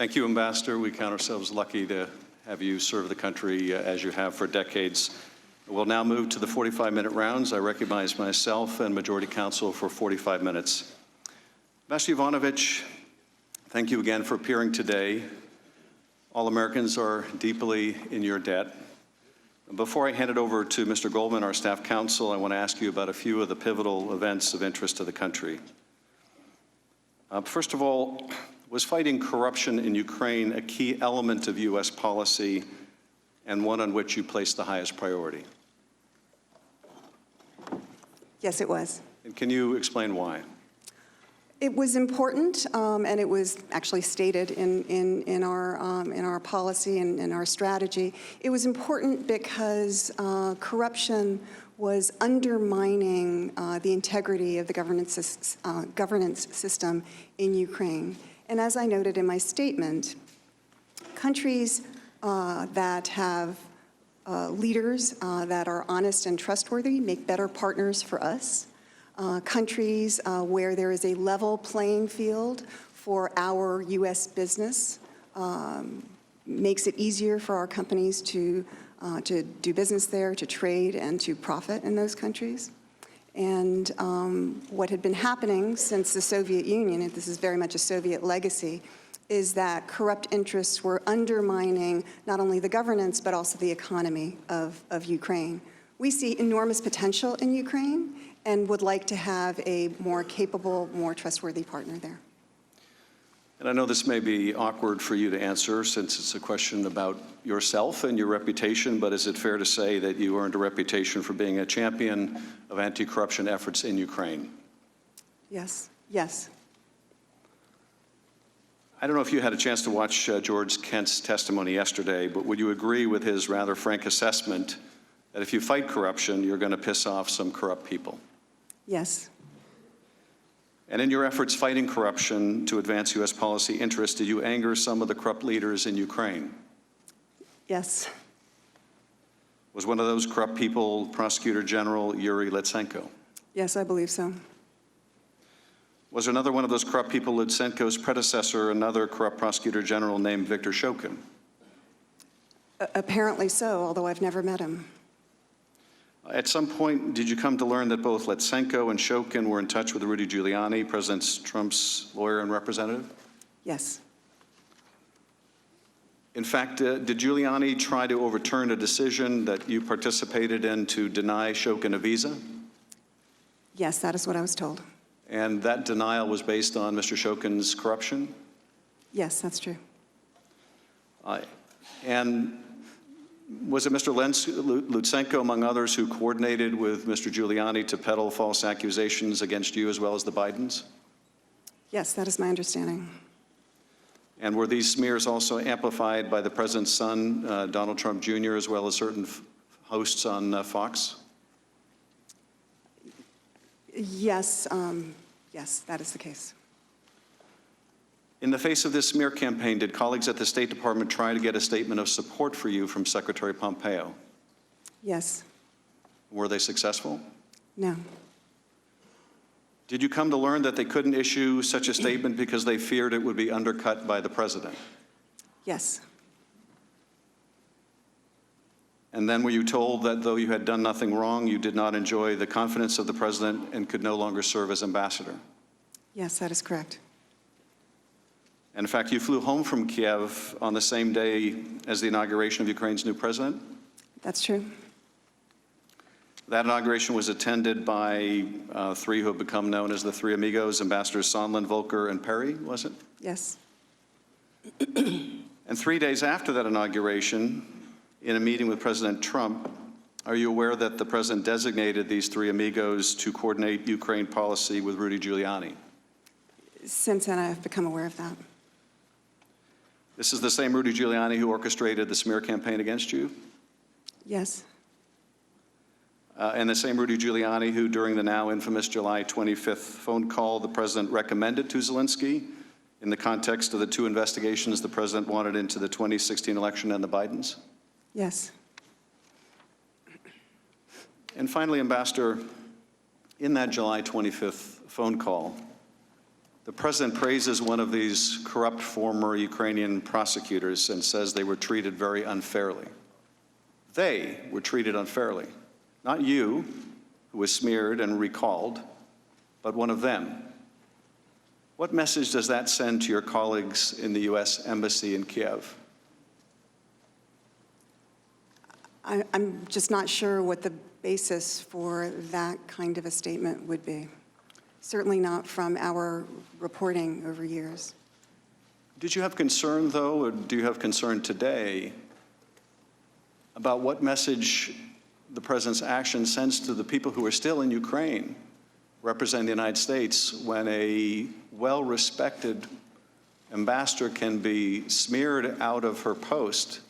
Thank you, Ambassador. We count ourselves lucky to have you serve the country as you have for decades. We'll now move to the 45-minute rounds. I recognize myself and Majority Counsel for 45 minutes. Ambassador Yovanovitch, thank you again for appearing today. All Americans are deeply in your debt. Before I hand it over to Mr. Goldman, our staff counsel, I want to ask you about a few of the pivotal events of interest to the country. First of all, was fighting corruption in Ukraine a key element of U.S. policy and one on which you placed the highest priority? Yes, it was. And can you explain why? It was important, and it was actually stated in our policy and in our strategy. It was important because corruption was undermining the integrity of the governance system in Ukraine. And as I noted in my statement, countries that have leaders that are honest and trustworthy make better partners for us. Countries where there is a level playing field for our U.S. business makes it easier for our companies to do business there, to trade, and to profit in those countries. And what had been happening since the Soviet Union, and this is very much a Soviet legacy, is that corrupt interests were undermining not only the governance, but also the economy of Ukraine. We see enormous potential in Ukraine and would like to have a more capable, more trustworthy partner there. And I know this may be awkward for you to answer since it's a question about yourself and your reputation, but is it fair to say that you earned a reputation for being a champion of anti-corruption efforts in Ukraine? Yes, yes. I don't know if you had a chance to watch George Kent's testimony yesterday, but would you agree with his rather frank assessment that if you fight corruption, you're going to piss off some corrupt people? Yes. And in your efforts fighting corruption to advance U.S. policy interests, did you anger some of the corrupt leaders in Ukraine? Yes. Was one of those corrupt people Prosecutor General Yuri Lutsenko? Yes, I believe so. Was another one of those corrupt people Lutsenko's predecessor, another corrupt Prosecutor General named Viktor Shokin? Apparently so, although I've never met him. At some point, did you come to learn that both Lutsenko and Shokin were in touch with Rudy Giuliani, President Trump's lawyer and representative? Yes. In fact, did Giuliani try to overturn a decision that you participated in to deny Shokin a visa? Yes, that is what I was told. And that denial was based on Mr. Shokin's corruption? Yes, that's true. And was it Mr. Lutsenko, among others, who coordinated with Mr. Giuliani to peddle false accusations against you as well as the Bidens? Yes, that is my understanding. And were these smears also amplified by the president's son, Donald Trump Jr., as well as certain hosts on Fox? Yes, yes, that is the case. In the face of this smear campaign, did colleagues at the State Department try to get a statement of support for you from Secretary Pompeo? Yes. Were they successful? No. Did you come to learn that they couldn't issue such a statement because they feared it would be undercut by the president? Yes. And then were you told that though you had done nothing wrong, you did not enjoy the confidence of the president and could no longer serve as ambassador? Yes, that is correct. And in fact, you flew home from Kiev on the same day as the inauguration of Ukraine's new president? That's true. That inauguration was attended by three who have become known as the Three Amigos, Ambassadors Sondland, Volker, and Perry, was it? Yes. And 3 days after that inauguration, in a meeting with President Trump, are you aware that the president designated these Three Amigos to coordinate Ukraine policy with Rudy Giuliani? Since then, I've become aware of that. This is the same Rudy Giuliani who orchestrated the smear campaign against you? Yes. And the same Rudy Giuliani who, during the now infamous July 25th phone call, the president recommended to Zelensky in the context of the two investigations the president wanted into the 2016 election and the Bidens? Yes. And finally, Ambassador, in that July 25th phone call, the president praises one of these corrupt former Ukrainian prosecutors and says they were treated very unfairly. They were treated unfairly. Not you, who was smeared and recalled, but one of them. What message does that send to your colleagues in the U.S. Embassy in Kiev? I'm just not sure what the basis for that kind of a statement would be. Certainly not from our reporting over years. Did you have concern, though, or do you have concern today about what message the president's action sends to the people who are still in Ukraine representing the United States when a well-respected ambassador can be smeared out of her post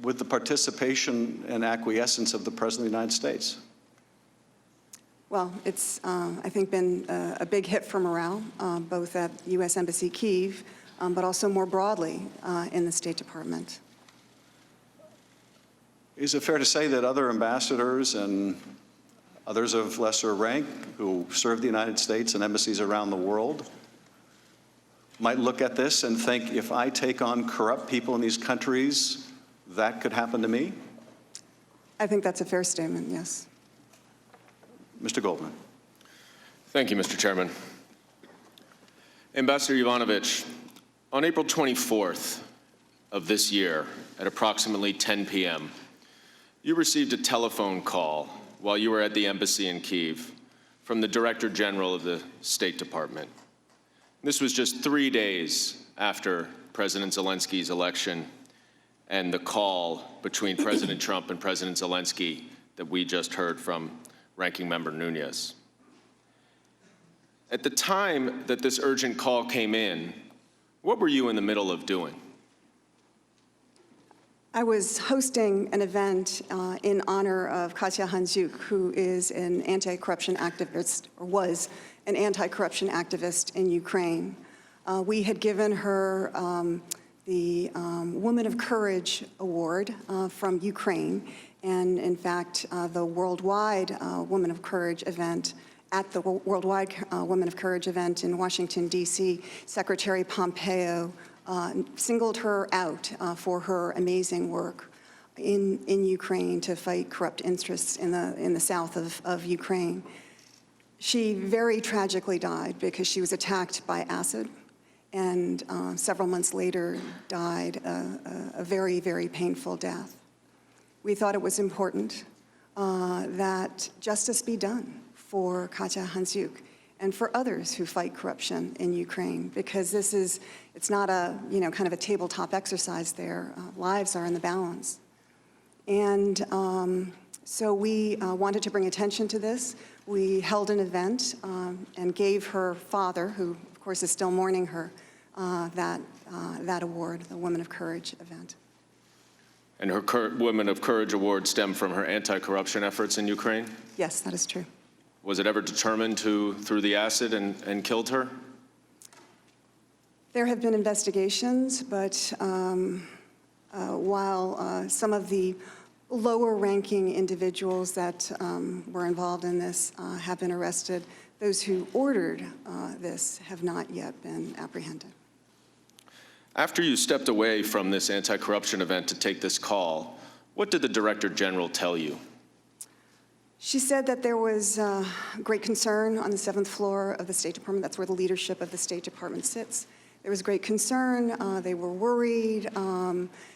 with the participation and acquiescence of the President of the United States? Well, it's, I think, been a big hit for morale, both at U.S. Embassy Kyiv, but also more broadly in the State Department. Is it fair to say that other ambassadors and others of lesser rank who serve the United States and embassies around the world might look at this and think, if I take on corrupt people in these countries, that could happen to me? I think that's a fair statement, yes. Mr. Goldman. Thank you, Mr. Chairman. Ambassador Yovanovitch, on April 24th of this year, at approximately 10 p.m., you received a telephone call while you were at the embassy in Kyiv from the Director General of the State Department. This was just 3 days after President Zelensky's election and the call between President Trump and President Zelensky that we just heard from Ranking Member Nunes. At the time that this urgent call came in, what were you in the middle of doing? I was hosting an event in honor of Katya Handzuk, who is an anti-corruption activist, or was an anti-corruption activist in Ukraine. We had given her the Woman of Courage Award from Ukraine, and in fact, the worldwide Woman of Courage event, at the worldwide Women of Courage event in Washington, D.C., Secretary Pompeo singled her out for her amazing work in Ukraine to fight corrupt interests in the south of Ukraine. She very tragically died because she was attacked by acid, and several months later died a very, very painful death. We thought it was important that justice be done for Katya Handzuk and for others who fight corruption in Ukraine, because it's not a, kind of a tabletop exercise there. Lives are in the balance. And so we wanted to bring attention to this. We held an event and gave her father, who of course is still mourning her, that award, the Women of Courage event. And her Women of Courage Award stemmed from her anti-corruption efforts in Ukraine? Yes, that is true. Was it ever determined who threw the acid and killed her? There have been investigations, but while some of the lower-ranking individuals that were involved in this have been arrested, those who ordered this have not yet been apprehended. After you stepped away from this anti-corruption event to take this call, what did the Director General tell you? She said that there was great concern on the 7th floor of the State Department. That's where the leadership of the State Department sits. There was great concern. They were worried.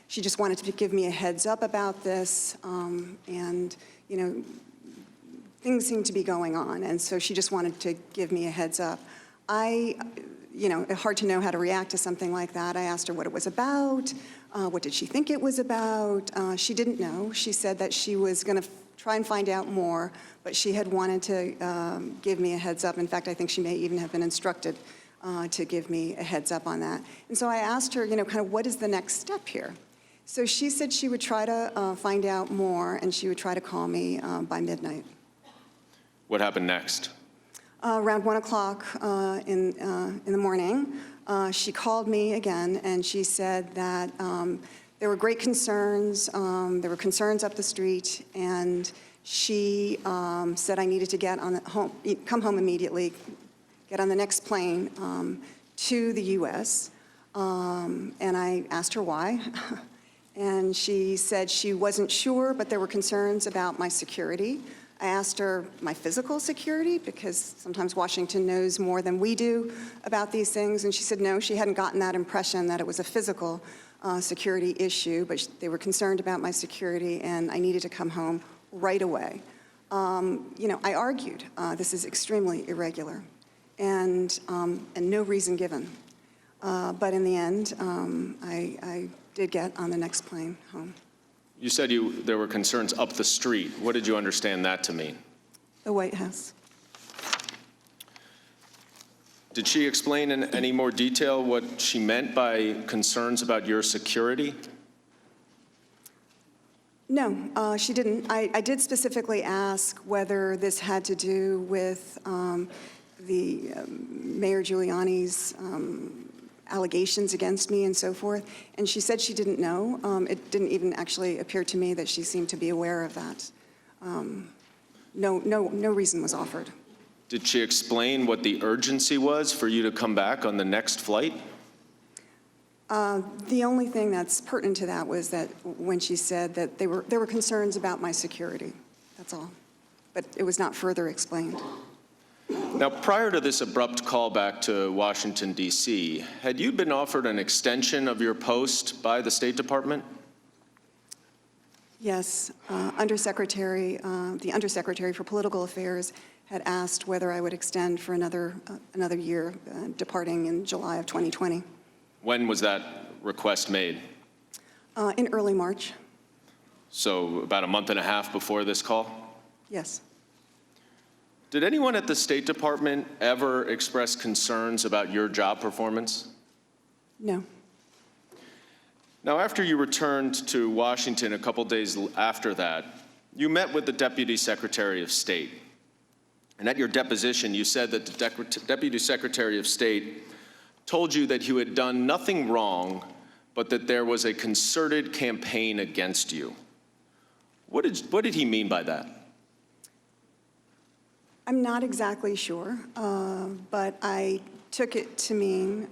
She just wanted to give me a heads up about this. And, things seemed to be going on. And so she just wanted to give me a heads up. It's hard to know how to react to something like that. I asked her what it was about. What did she think it was about? She didn't know. She said that she was going to try and find out more, but she had wanted to give me a heads up. In fact, I think she may even have been instructed to give me a heads up on that. And so I asked her, kind of what is the next step here? So she said she would try to find out more, and she would try to call me by midnight. What happened next? Around 1 o'clock in the morning, she called me again, and she said that there were great concerns. There were concerns up the street, and she said I needed to come home immediately, get on the next plane to the U.S., and I asked her why. And she said she wasn't sure, but there were concerns about my security. I asked her my physical security, because sometimes Washington knows more than we do about these things, and she said no, she hadn't gotten that impression that it was a physical security issue, but they were concerned about my security, and I needed to come home right away. I argued this is extremely irregular, and no reason given. But in the end, I did get on the next plane home. You said there were concerns up the street. What did you understand that to mean? The White House. Did she explain in any more detail what she meant by concerns about your security? No, she didn't. I did specifically ask whether this had to do with Mayor Giuliani's allegations against me and so forth, and she said she didn't know. It didn't even actually appear to me that she seemed to be aware of that. No reason was offered. Did she explain what the urgency was for you to come back on the next flight? The only thing that's pertinent to that was that when she said that there were concerns about my security. That's all. But it was not further explained. Now, prior to this abrupt call back to Washington, D.C., had you been offered an extension of your post by the State Department? Yes, the Undersecretary for Political Affairs had asked whether I would extend for another year, departing in July of 2020. When was that request made? In early March. So about a month and a half before this call? Yes. Did anyone at the State Department ever express concerns about your job performance? No. Now, after you returned to Washington a couple days after that, you met with the Deputy Secretary of State. And at your deposition, you said that the Deputy Secretary of State told you that you had done nothing wrong, but that there was a concerted campaign against you. What did he mean by that? I'm not exactly sure, but I took it to mean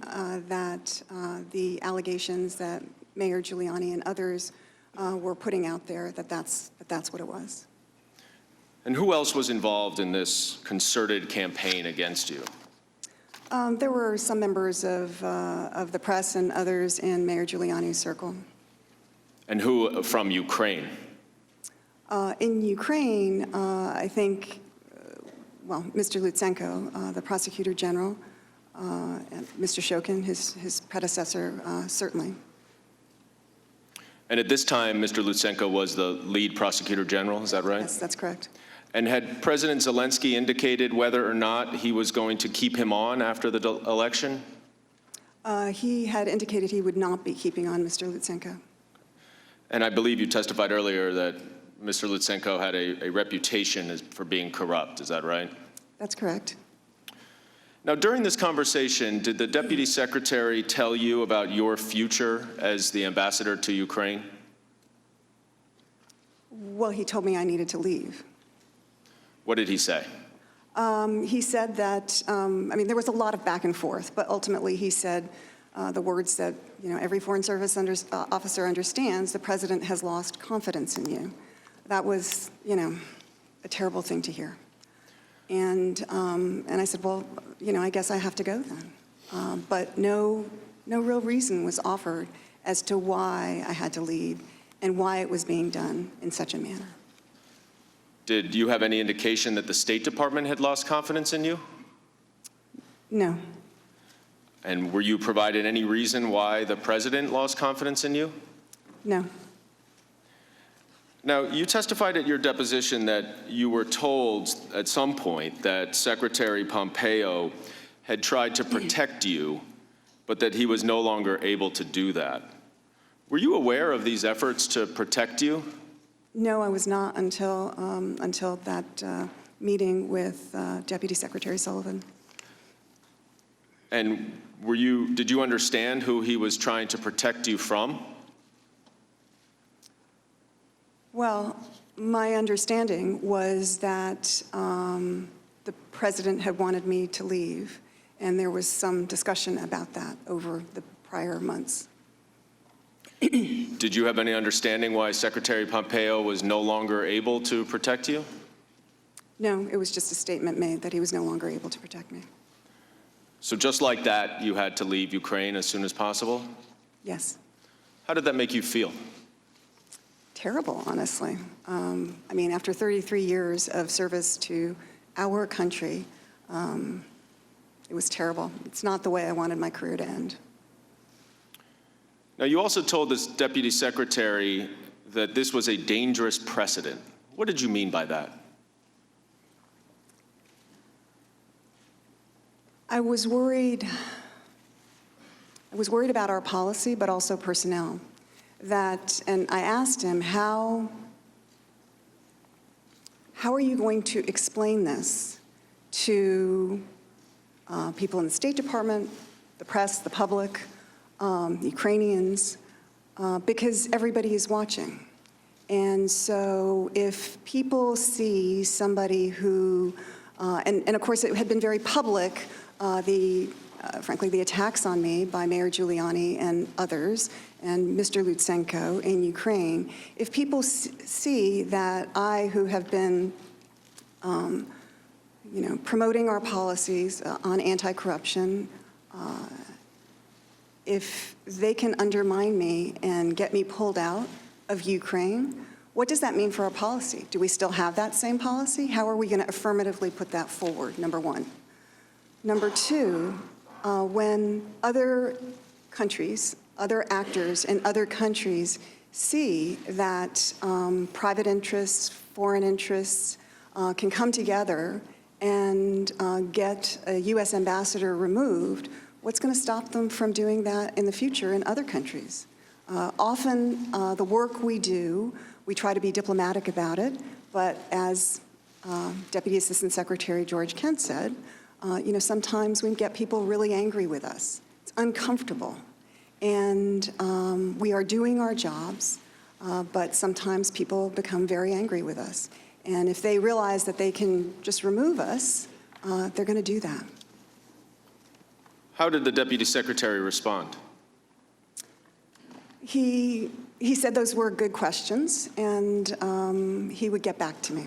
that the allegations that Mayor Giuliani and others were putting out there, that's what it was. And who else was involved in this concerted campaign against you? There were some members of the press and others in Mayor Giuliani's circle. And who from Ukraine? In Ukraine, I think, Mr. Lutsenko, the prosecutor general, and Mr. Shokin, his predecessor, certainly. And at this time, Mr. Lutsenko was the lead prosecutor general, is that right? Yes, that's correct. And had President Zelensky indicated whether or not he was going to keep him on after the election? He had indicated he would not be keeping on Mr. Lutsenko. And I believe you testified earlier that Mr. Lutsenko had a reputation for being corrupt, is that right? That's correct. Now, during this conversation, did the Deputy Secretary tell you about your future as the ambassador to Ukraine? Well, he told me I needed to leave. What did he say? He said that, there was a lot of back and forth, but ultimately he said the words that, every Foreign Service officer understands: the president has lost confidence in you. That was, a terrible thing to hear. And I said, well, I guess I have to go then. But no real reason was offered as to why I had to leave and why it was being done in such a manner. Did you have any indication that the State Department had lost confidence in you? No. And were you provided any reason why the president lost confidence in you? No. Now, you testified at your deposition that you were told at some point that Secretary Pompeo had tried to protect you, but that he was no longer able to do that. Were you aware of these efforts to protect you? No, I was not until that meeting with Deputy Secretary Sullivan. And did you understand who he was trying to protect you from? Well, my understanding was that the president had wanted me to leave, And there was some discussion about that over the prior months. Did you have any understanding why Secretary Pompeo was no longer able to protect you? No, it was just a statement made that he was no longer able to protect me. So just like that, you had to leave Ukraine as soon as possible? Yes. How did that make you feel? Terrible, honestly. I mean, after 33 years of service to our country, it was terrible. It's not the way I wanted my career to end. Now, you also told this deputy secretary that this was a dangerous precedent. What did you mean by that? I was worried about our policy, but also personnel. And I asked him, how are you going to explain this to people in the State Department, the press, the public, Ukrainians, because everybody is watching. And so if people see somebody who, and of course it had been very public, frankly, the attacks on me by Mayor Giuliani and others, and Mr. Lutsenko in Ukraine, if people see that I, who have been promoting our policies on anti-corruption, if they can undermine me and get me pulled out of Ukraine, what does that mean for our policy? Do we still have that same policy? How are we going to affirmatively put that forward, number one? Number two, when other countries, other actors in other countries see that private interests, foreign interests can come together and get a U.S. ambassador removed, what's going to stop them from doing that in the future in other countries? Often, the work we do, we try to be diplomatic about it, but as Deputy Assistant Secretary George Kent said, sometimes we get people really angry with us. It's uncomfortable. And we are doing our jobs, but sometimes people become very angry with us. And if they realize that they can just remove us, they're going to do that. How did the Deputy Secretary respond? He said those were good questions, and he would get back to me.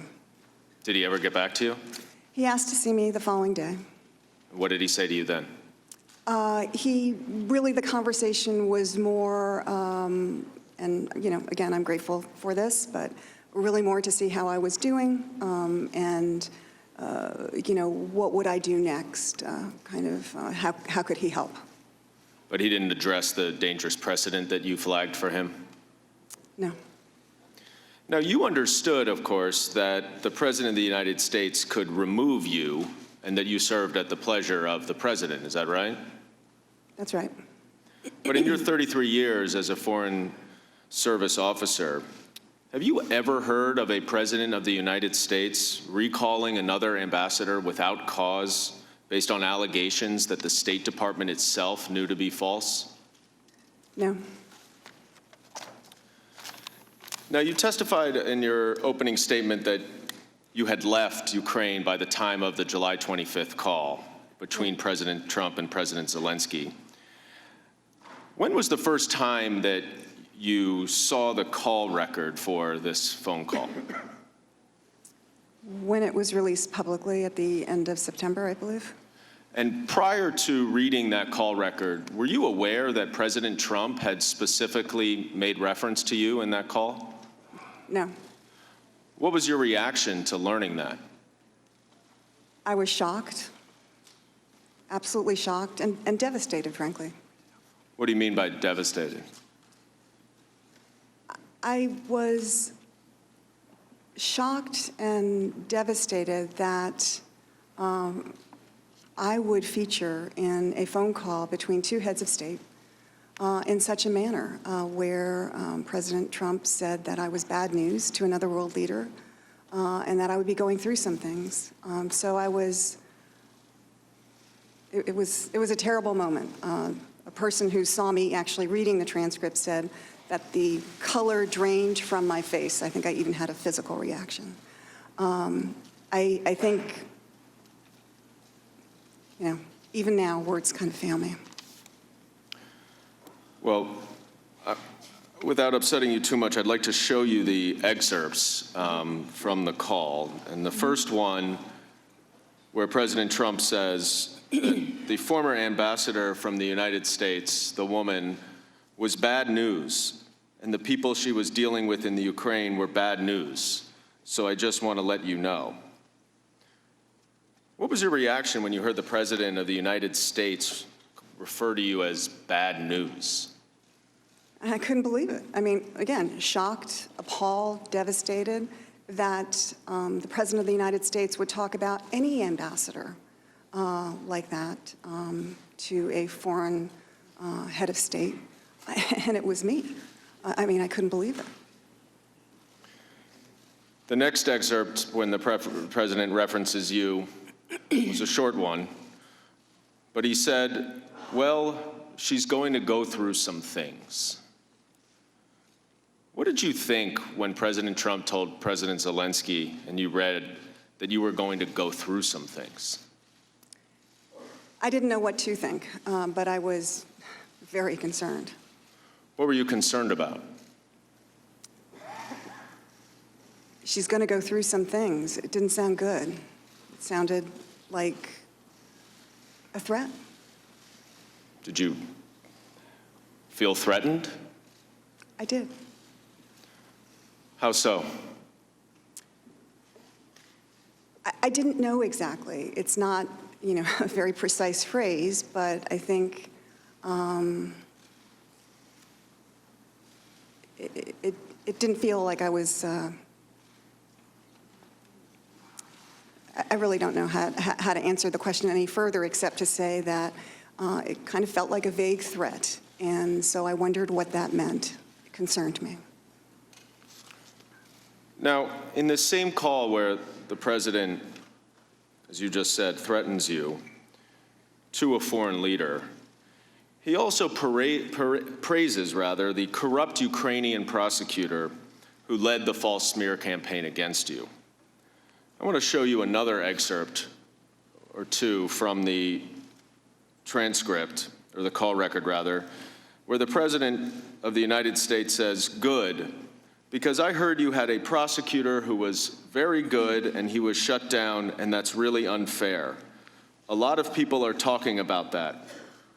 Did he ever get back to you? He asked to see me the following day. What did he say to you then? The conversation was more, and again, I'm grateful for this, but really more to see how I was doing, and what would I do next? How could he help? But he didn't address the dangerous precedent that you flagged for him? No. Now, you understood, of course, that the President of the United States could remove you and that you served at the pleasure of the President. Is that right? That's right. But in your 33 years as a Foreign Service officer, have you ever heard of a President of the United States recalling another ambassador without cause based on allegations that the State Department itself knew to be false? No. Now, you testified in your opening statement that you had left Ukraine by the time of the July 25th call between President Trump and President Zelensky. When was the first time that you saw the call record for this phone call? When it was released publicly at the end of September, I believe. And prior to reading that call record, were you aware that President Trump had specifically made reference to you in that call? No. What was your reaction to learning that? I was shocked, absolutely shocked, and devastated, frankly. What do you mean by devastated? I was shocked and devastated that I would feature in a phone call between two heads of state in such a manner where President Trump said that I was bad news to another world leader and that I would be going through some things. So it was a terrible moment. A person who saw me actually reading the transcript said that the color drained from my face. I think I even had a physical reaction. I think, even now, words kind of fail me. Well, without upsetting you too much, I'd like to show you the excerpts from the call. And the first one, where President Trump says, the former ambassador from the United States, the woman, was bad news, and the people she was dealing with in the Ukraine were bad news. So I just want to let you know. What was your reaction when you heard the President of the United States refer to you as bad news? I couldn't believe it. I mean, again, shocked, appalled, devastated that the President of the United States would talk about any ambassador like that to a foreign head of state. And it was me. I mean, I couldn't believe it. The next excerpt, when the President references you, was a short one, but he said, well, she's going to go through some things. What did you think when President Trump told President Zelensky and you read that you were going to go through some things? I didn't know what to think, but I was very concerned. What were you concerned about? She's going to go through some things. It didn't sound good. It sounded like a threat. Did you feel threatened? I did. How so? I didn't know exactly. It's not, a very precise phrase, but I think it didn't feel like I was. I really don't know how to answer the question any further, except to say that it kind of felt like a vague threat, and so I wondered what that meant. It concerned me. Now, in this same call where the President, as you just said, threatens you to a foreign leader, he also praises the corrupt Ukrainian prosecutor who led the false smear campaign against you. I want to show you another excerpt or two from the transcript, or the call record rather, where the President of the United States says, good, because I heard you had a prosecutor who was very good and he was shut down, and that's really unfair. A lot of people are talking about that.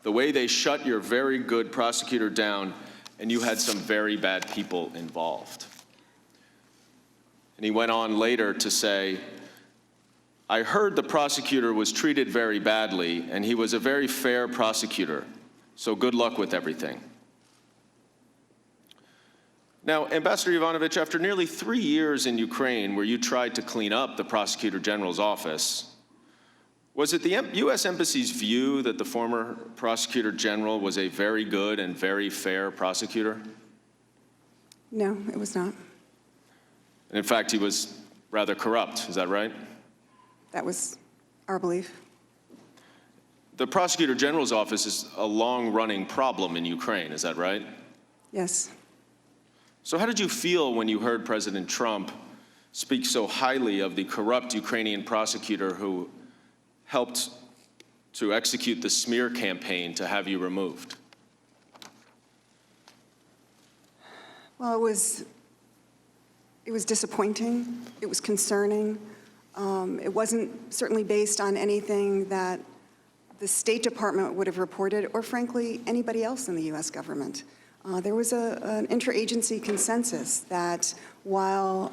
The way they shut your very good prosecutor down, and you had some very bad people involved. And he went on later to say, I heard the prosecutor was treated very badly, and he was a very fair prosecutor, so good luck with everything. Now, Ambassador Yovanovitch, after nearly 3 years in Ukraine where you tried to clean up the Prosecutor General's office, was it the U.S. Embassy's view that the former Prosecutor General was a very good and very fair prosecutor? No, it was not. And in fact, he was rather corrupt, is that right? That was our belief. The Prosecutor General's office is a long-running problem in Ukraine, is that right? Yes. So how did you feel when you heard President Trump speak so highly of the corrupt Ukrainian prosecutor who helped to execute the smear campaign to have you removed? Well, it was disappointing. It was concerning. It wasn't certainly based on anything that the State Department would have reported, or frankly, anybody else in the U.S. government. There was an interagency consensus that while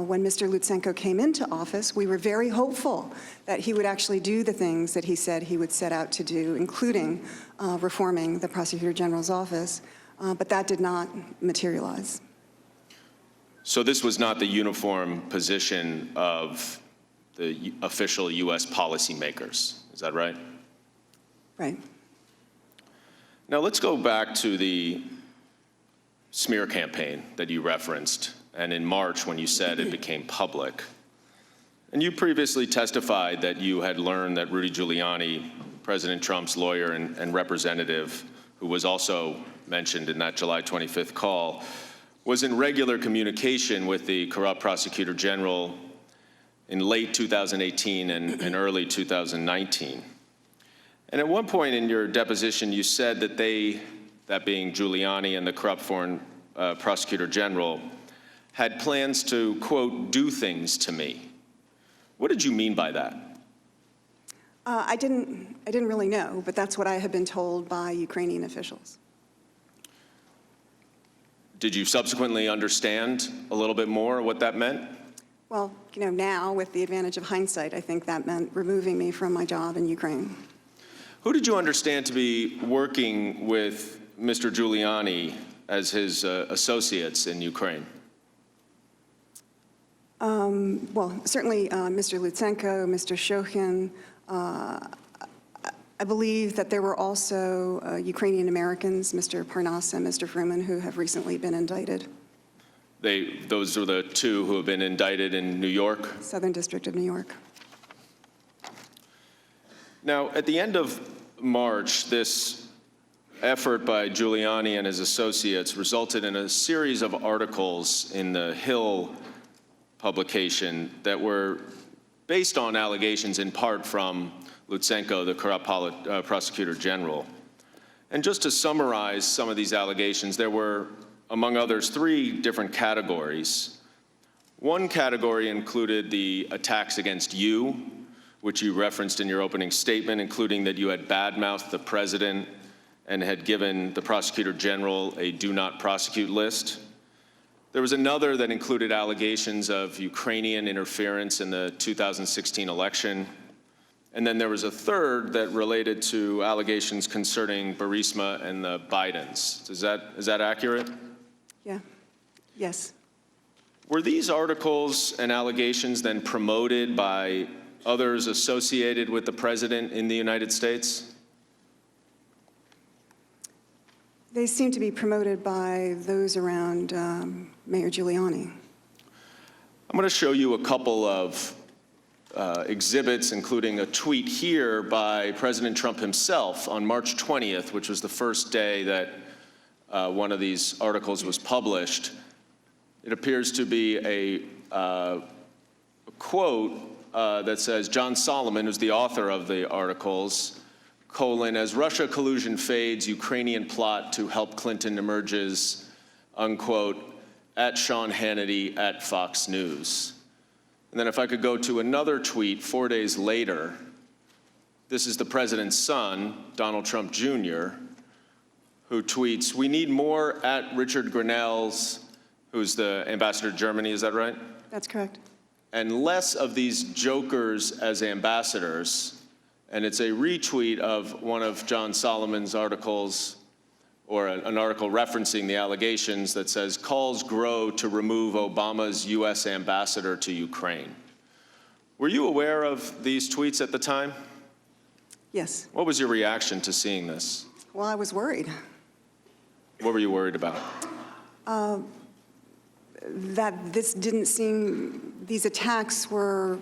when Mr. Lutsenko came into office, we were very hopeful that he would actually do the things that he said he would set out to do, including reforming the Prosecutor General's office, but that did not materialize. So this was not the uniform position of the official U.S. policymakers, is that right? Right. Now let's go back to the smear campaign that you referenced, and in March when you said it became public. And you previously testified that you had learned that Rudy Giuliani, President Trump's lawyer and representative, who was also mentioned in that July 25th call, was in regular communication with the corrupt prosecutor general in late 2018 and early 2019. And at one point in your deposition, you said that they, that being Giuliani and the corrupt foreign prosecutor general, had plans to, quote, do things to me. What did you mean by that? I didn't really know, but that's what I had been told by Ukrainian officials. Did you subsequently understand a little bit more what that meant? Well, now with the advantage of hindsight, I think that meant removing me from my job in Ukraine. Who did you understand to be working with Mr. Giuliani as his associates in Ukraine? Well, certainly Mr. Lutsenko, Mr. Shokhin. I believe that there were also Ukrainian Americans, Mr. Parnas and Mr. Fruman, who have recently been indicted. Those are the two who have been indicted in New York? Southern District of New York. Now, at the end of March, this effort by Giuliani and his associates resulted in a series of articles in the Hill publication that were based on allegations in part from Lutsenko, the corrupt prosecutor general. And just to summarize some of these allegations, there were, among others, 3 different categories. One category included the attacks against you, which you referenced in your opening statement, including that you had badmouthed the president and had given the prosecutor general a do not prosecute list. There was another that included allegations of Ukrainian interference in the 2016 election. And then there was a third that related to allegations concerning Burisma and the Bidens. Is that accurate? Yeah. Yes. Were these articles and allegations then promoted by others associated with the president in the United States? They seem to be promoted by those around Mayor Giuliani. I'm going to show you a couple of exhibits, including a tweet here by President Trump himself on March 20th, which was the first day that one of these articles was published. It appears to be a quote that says, John Solomon, who's the author of the articles, as Russia collusion fades, Ukrainian plot to help Clinton emerges, unquote, at Sean Hannity at Fox News. And then if I could go to another tweet 4 days later, this is the president's son, Donald Trump Jr., who tweets, we need more at Richard Grenell's, who's the ambassador to Germany, is that right? That's correct. And less of these jokers as ambassadors. And it's a retweet of one of John Solomon's articles, or an article referencing the allegations that says, calls grow to remove Obama's U.S. ambassador to Ukraine. Were you aware of these tweets at the time? Yes. What was your reaction to seeing this? Well, I was worried. What were you worried about? That this didn't seem, these attacks were,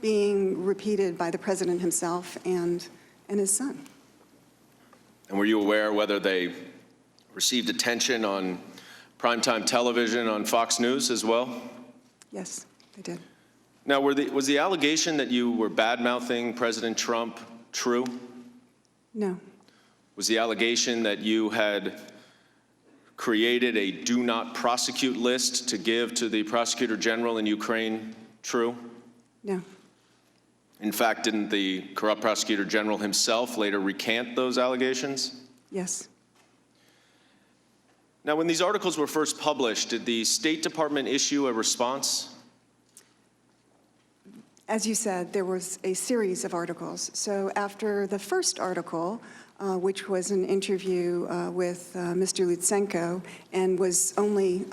being repeated by the president himself and his son. And were you aware whether they received attention on primetime television on Fox News as well? Yes, they did. Now, was the allegation that you were bad-mouthing President Trump true? No. Was the allegation that you had created a do not prosecute list to give to the prosecutor general in Ukraine true? No. In fact, didn't the corrupt prosecutor general himself later recant those allegations? Yes. Now, when these articles were first published, did the State Department issue a response? As you said, there was a series of articles. So after the first article, which was an interview with Mr. Lutsenko and was only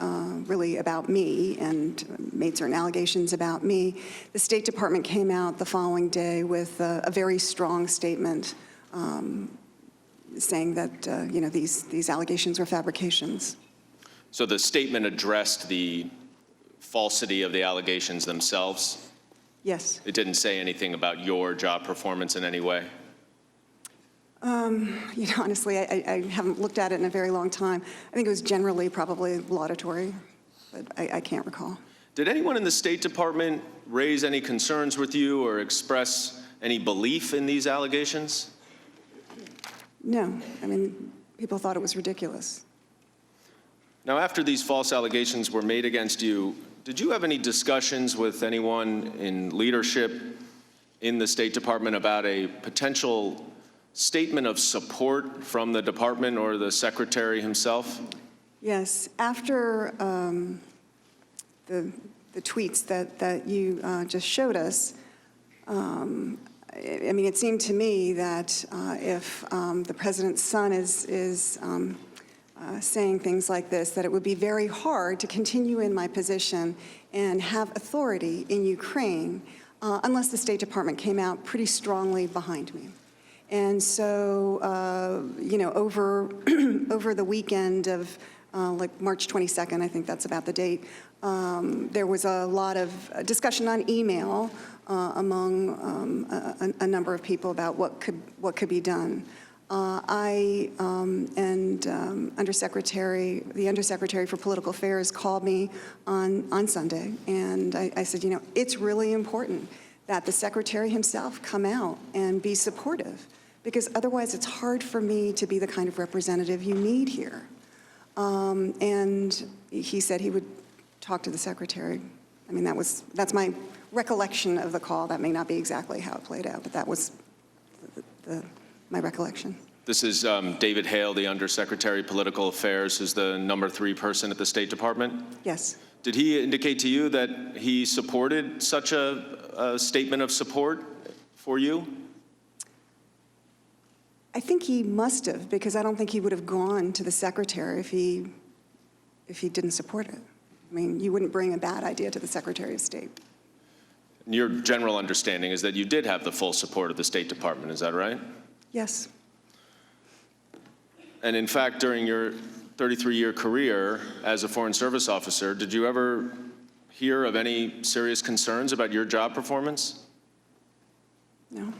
really about me and made certain allegations about me, the State Department came out the following day with a very strong statement saying that these allegations were fabrications. So the statement addressed the falsity of the allegations themselves? Yes. It didn't say anything about your job performance in any way? Honestly, I haven't looked at it in a very long time. I think it was generally probably laudatory, but I can't recall. Did anyone in the State Department raise any concerns with you or express any belief in these allegations? No, I mean, people thought it was ridiculous. Now, after these false allegations were made against you, did you have any discussions with anyone in leadership in the State Department about a potential statement of support from the department or the secretary himself? Yes, after the tweets that you just showed us, I mean, it seemed to me that if the president's son is saying things like this, that it would be very hard to continue in my position and have authority in Ukraine unless the State Department came out pretty strongly behind me. And so, you know, over the weekend of like March 22nd, I think that's about the date, there was a lot of discussion on email among a number of people about what could be done. I and the Undersecretary for Political Affairs called me on Sunday, and I said, you know, it's really important that the Secretary himself come out and be supportive, because otherwise it's hard for me to be the kind of representative you need here. And he said he would talk to the Secretary. I mean, that's my recollection of the call. That may not be exactly how it played out, but that was my recollection. This is David Hale, the Undersecretary, Political Affairs, who's the #3 person at the State Department. Yes. Did he indicate to you that he supported such a statement of support for you? I think he must have, because I don't think he would have gone to the Secretary if he didn't support it. I mean, you wouldn't bring a bad idea to the Secretary of State. Your general understanding is that you did have the full support of the State Department, is that right? Yes. And in fact, during your 33-year career as a Foreign Service officer, did you ever hear of any serious concerns about your job performance? No.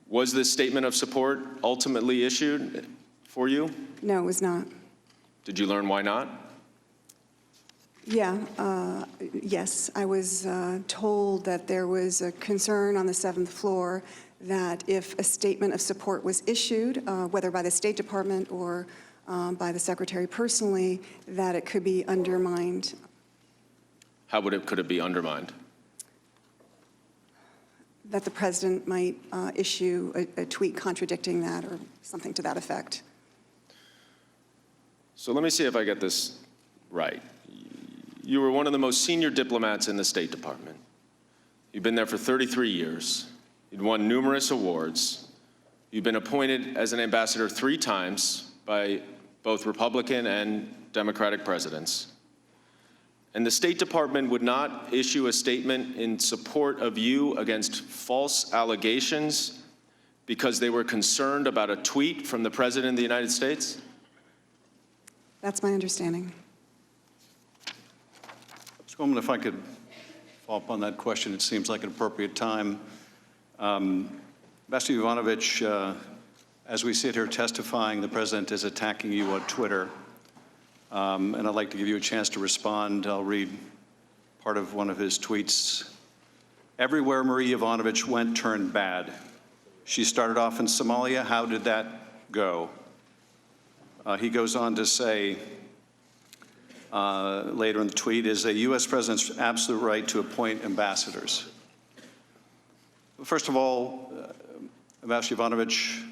Was this statement of support ultimately issued for you? No, it was not. Did you learn why not? Yeah, yes, I was told that there was a concern on the 7th floor that if a statement of support was issued, whether by the State Department or by the Secretary personally, that it could be undermined. How could it be undermined? That the president might issue a tweet contradicting that or something to that effect. So let me see if I get this right. You were one of the most senior diplomats in the State Department. You've been there for 33 years. You'd won numerous awards. You've been appointed as an ambassador 3 times by both Republican and Democratic presidents. And the State Department would not issue a statement in support of you against false allegations because they were concerned about a tweet from the President of the United States? That's my understanding. Mr. Goldman, if I could follow up on that question, it seems like an appropriate time. Ambassador Yovanovitch, as we sit here testifying, the President is attacking you on Twitter. And I'd like to give you a chance to respond. I'll read part of one of his tweets. Everywhere Marie Yovanovitch went turned bad. She started off in Somalia. How did that go? He goes on to say, later in the tweet, is a U.S. president's absolute right to appoint ambassadors. First of all, Ambassador Yovanovitch,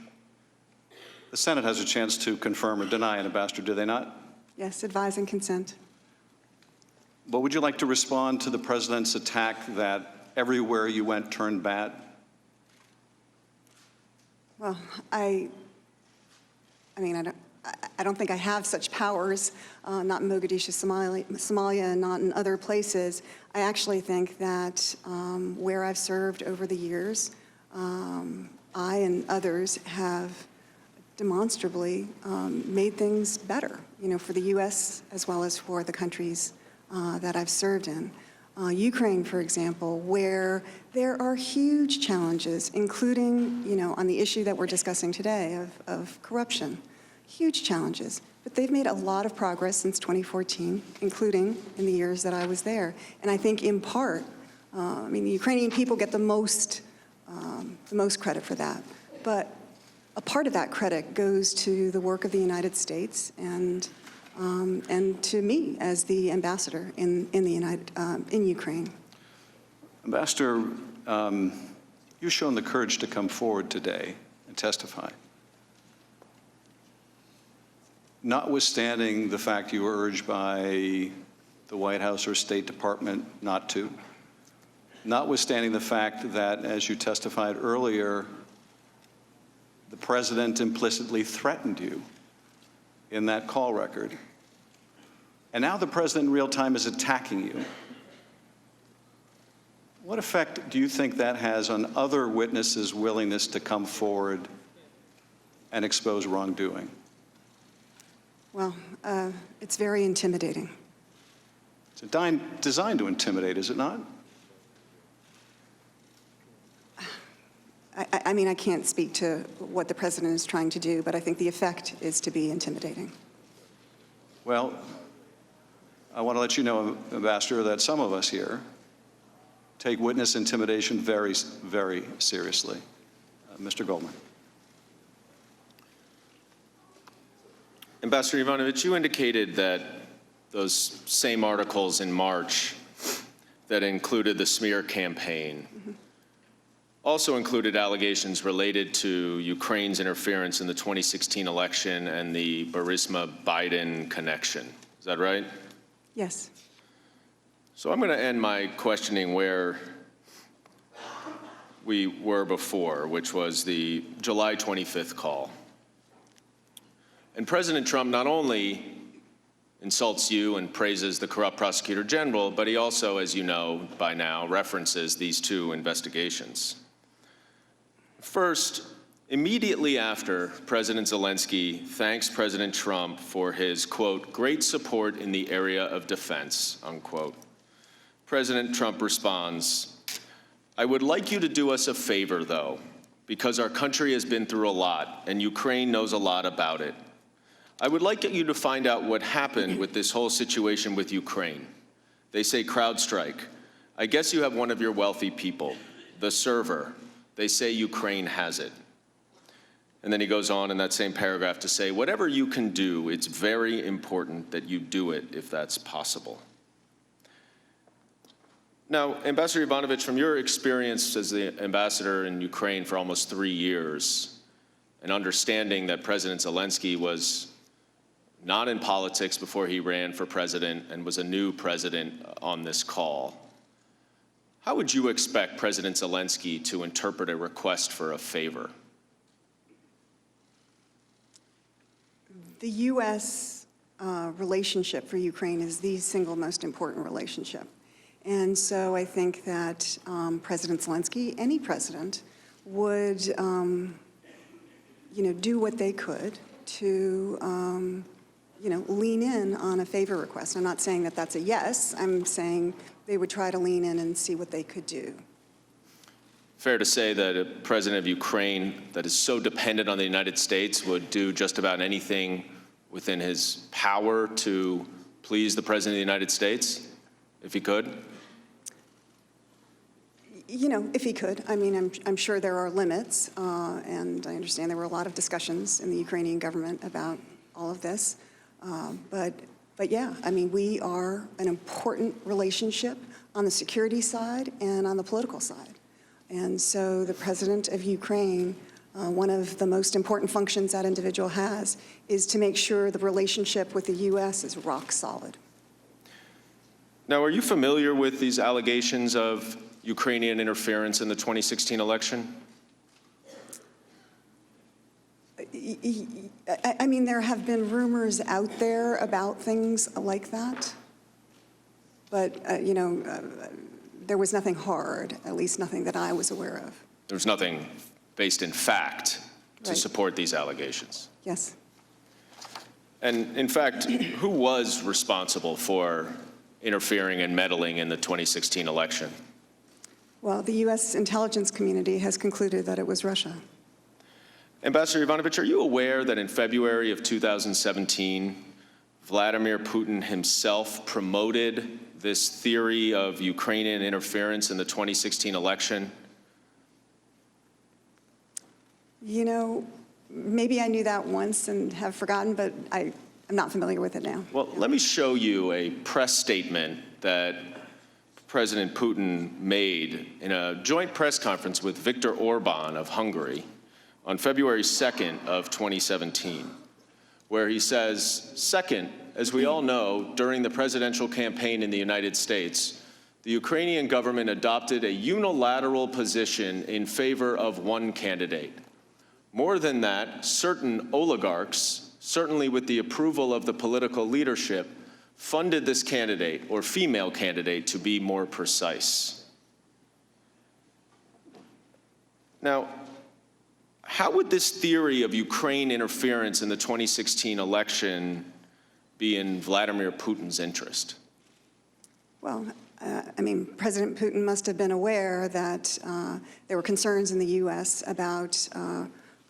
the Senate has a chance to confirm or deny an ambassador, do they not? Yes, advise and consent. But would you like to respond to the president's attack that everywhere you went turned bad? Well, I don't think I have such powers, not in Mogadishu, Somalia, and not in other places. I actually think that where I've served over the years, I and others have demonstrably made things better, you know, for the U.S. as well as for the countries that I've served in. Ukraine, for example, where there are huge challenges, including, you know, on the issue that we're discussing today of corruption. Huge challenges, but they've made a lot of progress since 2014, including in the years that I was there. And I think in part, I mean, the Ukrainian people get the most the most credit for that. But a part of that credit goes to the work of the United States and to me as the ambassador in Ukraine. Ambassador, you've shown the courage to come forward today and testify. Notwithstanding the fact you were urged by the White House or State Department not to, notwithstanding the fact that, as you testified earlier, the president implicitly threatened you in that call record, and now the president in real time is attacking you. What effect do you think that has on other witnesses' willingness to come forward and expose wrongdoing? Well, it's very intimidating. It's designed to intimidate, is it not? I mean, I can't speak to what the president is trying to do, but I think the effect is to be intimidating. Well, I want to let you know, Ambassador, that some of us here take witness intimidation very, very seriously. Mr. Goldman. Ambassador Yovanovitch, you indicated that those same articles in March that included the smear campaign also included allegations related to Ukraine's interference in the 2016 election and the Burisma-Biden connection. Is that right? Yes. So I'm going to end my questioning where we were before, which was the July 25th call. And President Trump not only insults you and praises the corrupt prosecutor general, but he also, as you know by now, references these two investigations. First, immediately after President Zelensky thanks President Trump for his, quote, great support in the area of defense, unquote, President Trump responds, I would like you to do us a favor, though, because our country has been through a lot and Ukraine knows a lot about it. I would like you to find out what happened with this whole situation with Ukraine. They say CrowdStrike. I guess you have one of your wealthy people, the server. They say Ukraine has it. And then he goes on in that same paragraph to say, whatever you can do, it's very important that you do it if that's possible. Now, Ambassador Yovanovitch, from your experience as the ambassador in Ukraine for almost 3 years, and understanding that President Zelensky was not in politics before he ran for president and was a new president on this call, how would you expect President Zelensky to interpret a request for a favor? The U.S. Relationship for Ukraine is the single most important relationship. And so I think that President Zelensky, any president, would do what they could to lean in on a favor request. I'm not saying that that's a yes. I'm saying they would try to lean in and see what they could do. Fair to say that a president of Ukraine that is so dependent on the United States would do just about anything within his power to please the President of the United States, if he could? If he could. I mean, I'm sure there are limits, and I understand there were a lot of discussions in the Ukrainian government about all of this. But yeah, I mean, we are an important relationship on the security side and on the political side. And so the president of Ukraine, one of the most important functions that individual has is to make sure the relationship with the U.S. is rock solid. Now, are you familiar with these allegations of Ukrainian interference in the 2016 election? I mean, there have been rumors out there about things like that, but, there was nothing hard, at least nothing that I was aware of. There was nothing based in fact to Right. support these allegations. Yes. And in fact, who was responsible for interfering and meddling in the 2016 election? Well, the U.S. intelligence community has concluded that it was Russia. Ambassador Yovanovitch, are you aware that in February of 2017, Vladimir Putin himself promoted this theory of Ukrainian interference in the 2016 election? You know, maybe I knew that once and have forgotten, but I'm not familiar with it now. Well, let me show you a press statement that President Putin made in a joint press conference with Viktor Orban of Hungary on February 2nd of 2017, where he says, second, as we all know, during the presidential campaign in the United States, the Ukrainian government adopted a unilateral position in favor of one candidate. More than that, certain oligarchs, certainly with the approval of the political leadership, funded this candidate, or female candidate, to be more precise. Now, how would this theory of Ukraine interference in the 2016 election be in Vladimir Putin's interest? Well, I mean, President Putin must have been aware that there were concerns in the U.S. about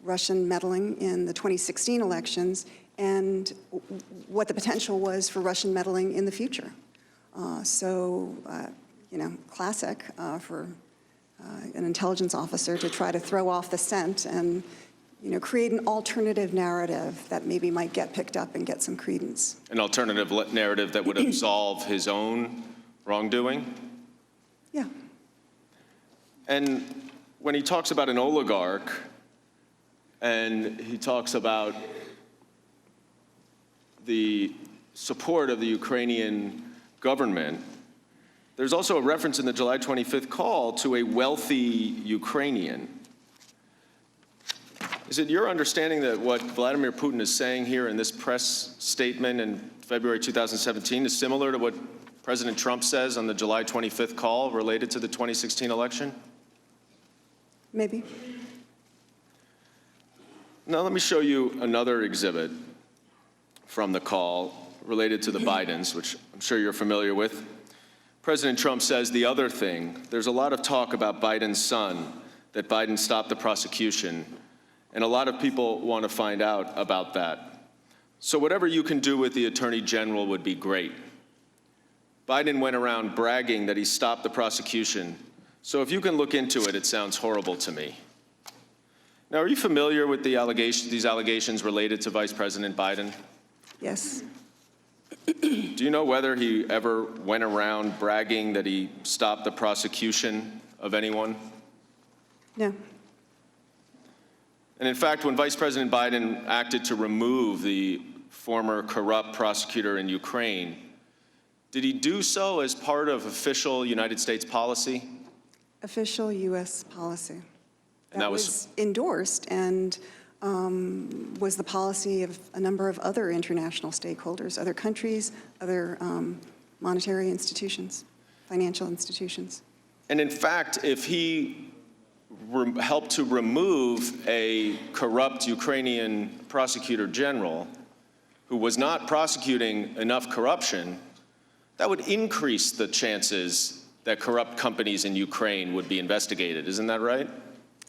Russian meddling in the 2016 elections and what the potential was for Russian meddling in the future. You know, classic for an intelligence officer to try to throw off the scent and, you know, create an alternative narrative that maybe might get picked up and get some credence. An alternative narrative that would absolve his own wrongdoing? Yeah. And when he talks about an oligarch, and he talks about the support of the Ukrainian government, there's also a reference in the July 25th call to a wealthy Ukrainian. Is it your understanding that what Vladimir Putin is saying here in this press statement in February 2017 is similar to what President Trump says on the July 25th call related to the 2016 election? Maybe. Now let me show you another exhibit from the call related to the Bidens, which I'm sure you're familiar with. President Trump says the other thing, there's a lot of talk about Biden's son, that Biden stopped the prosecution, and a lot of people want to find out about that. So whatever you can do with the Attorney General would be great. Biden went around bragging that he stopped the prosecution. So if you can look into it, it sounds horrible to me. Now, are you familiar with these allegations related to Vice President Biden? Yes. Do you know whether he ever went around bragging that he stopped the prosecution of anyone? No. And in fact, when Vice President Biden acted to remove the former corrupt prosecutor in Ukraine, did he do so as part of official United States policy? Official U.S. policy. And that was endorsed and was the policy of a number of other international stakeholders, other countries, other monetary institutions, financial institutions. And in fact, if he helped to remove a corrupt Ukrainian prosecutor general who was not prosecuting enough corruption, that would increase the chances that corrupt companies in Ukraine would be investigated. Isn't that right?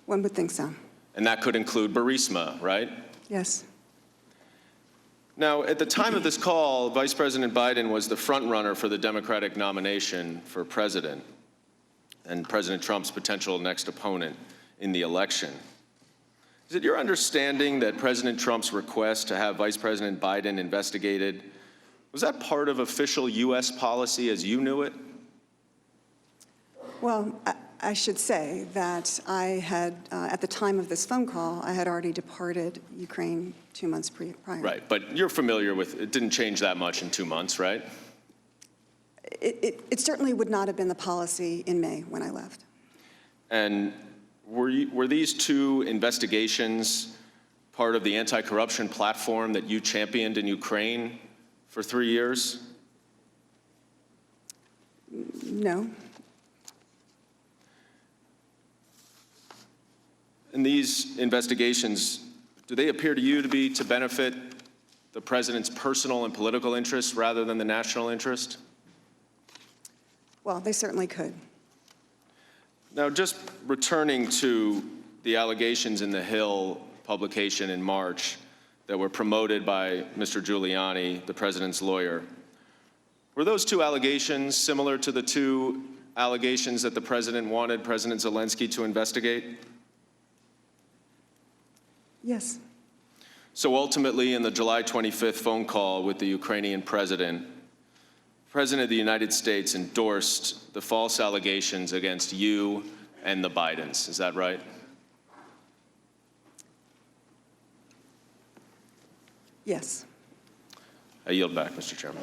One would think so. And that could include Burisma, right? Yes. Now, at the time of this call, Vice President Biden was the front runner for the Democratic nomination for president and President Trump's potential next opponent in the election. Is it your understanding that President Trump's request to have Vice President Biden investigated, was that part of official U.S. policy as you knew it? Well, I should say that I had, at the time of this phone call, I had already departed Ukraine 2 months prior. Right, but you're familiar with, it didn't change that much in 2 months, right? It certainly would not have been the policy in May when I left. And were these two investigations part of the anti-corruption platform that you championed in Ukraine for 3 years? No. And these investigations, do they appear to you to be to benefit the president's personal and political interests rather than the national interest? Well, they certainly could. Now, just returning to the allegations in the Hill publication in March that were promoted by Mr. Giuliani, the president's lawyer, were those two allegations similar to the two allegations that the president wanted President Zelensky to investigate? Yes. So ultimately, in the July 25th phone call with the Ukrainian president, the President of the United States endorsed the false allegations against you and the Bidens. Is that right? Yes. I yield back, Mr. Chairman.